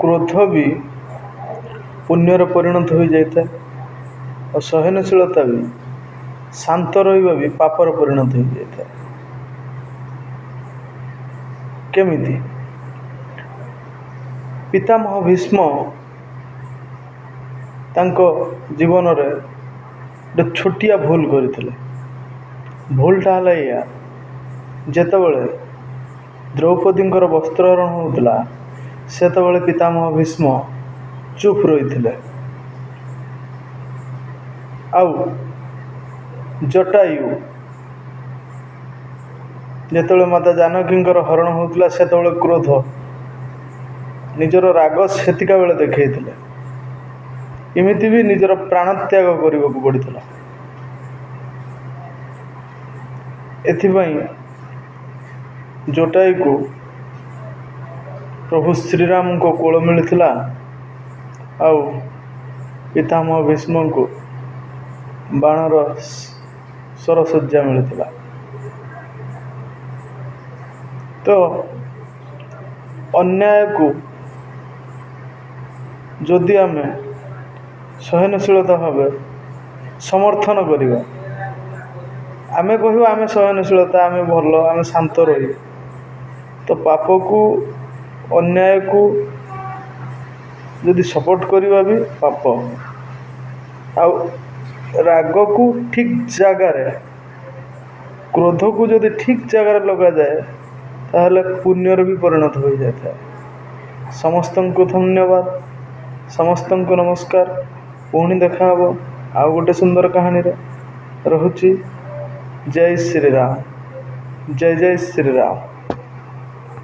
କ୍ରୋଧ ବି ପୁଣ୍ୟରେ ପରିଣତ ହୋଇଯାଇଥାଏ ଆଉ ସହନଶୀଳତା ବି, ଶାନ୍ତ ରହିବା ବି ପାପରେ ପରିଣତ ହୋଇଯାଇଥାଏ। କେମିତି? ପିତାମହ ଭୀଷ୍ମ ତାଙ୍କ ଜୀବନରେ ଗୋଟେ ଛୋଟିଆ ଭୁଲ କରିଥିଲେ। ଭୁଲଟା ହେଲା ଏଇଆ, ଯେତେବେଳେ ଦ୍ରୌପଦୀଙ୍କର ବସ୍ତ୍ରହରଣ ହେଉଥିଲା ସେତେବେଳେ ପିତାମହ ଭୀଷ୍ମ ଚୁପ୍ ରହିଥିଲେ। ଆଉ ଜଟାୟୁ ଯେତେବେଳେ ମାତା ଜାନକୀଙ୍କର ହରଣ ହେଉଥିଲା ସେତେବେଳେ କ୍ରୋଧ, ନିଜର ରାଗ ସେତିକା ବେଳେ ଦେଖାଇଥିଲେ। ଏମିତି ବି ନିଜର ପ୍ରାଣତ୍ୟାଗ କରିବାକୁ ପଡ଼ିଥିଲା। ଏଥିପାଇଁ ଜଟାୟୁକୁ ପ୍ରଭୁ ଶ୍ରୀରାମଙ୍କ କୋଳ ମିଳିଥିଲା ଆଉ ପିତାମହ ଭୀଷ୍ମଙ୍କୁ ବାଣର ସରସଜ୍ଜା ମିଳିଥିଲା। ତ ଅନ୍ୟାୟକୁ ଯଦି ଆମେ ସହନଶୀଳତା ଭାବେ ସମର୍ଥନ କରିବା, ଆମେ କହିବା ଆମେ ସହନଶୀଳତା, ଆମେ ଭଲ, ଆମେ ଶାନ୍ତ ରହିବା, ତ ପାପକୁ ଅନ୍ୟାୟକୁ ଯଦି ସପୋର୍ଟ କରିବା ବି ପାପ। ଆଉ ରାଗକୁ ଠିକ୍ ଜାଗାରେ, କ୍ରୋଧକୁ ଯଦି ଠିକ୍ ଜାଗାରେ ଲଗାଯାଏ ତାହେଲେ ପୁଣ୍ୟରେ ବି ପରିଣତ ହୋଇଯାଇଥାଏ। ସମସ୍ତଙ୍କୁ ଧନ୍ୟବାଦ, ସମସ୍ତଙ୍କୁ ନମସ୍କାର। ପୁଣି ଦେଖା ହେବ ଆଉ ଗୋଟେ ସୁନ୍ଦର କାହାଣୀରେ। ରହୁଛି। ଜୟ ଶ୍ରୀରାମ, ଜୟ ଜୟ ଶ୍ରୀରାମ।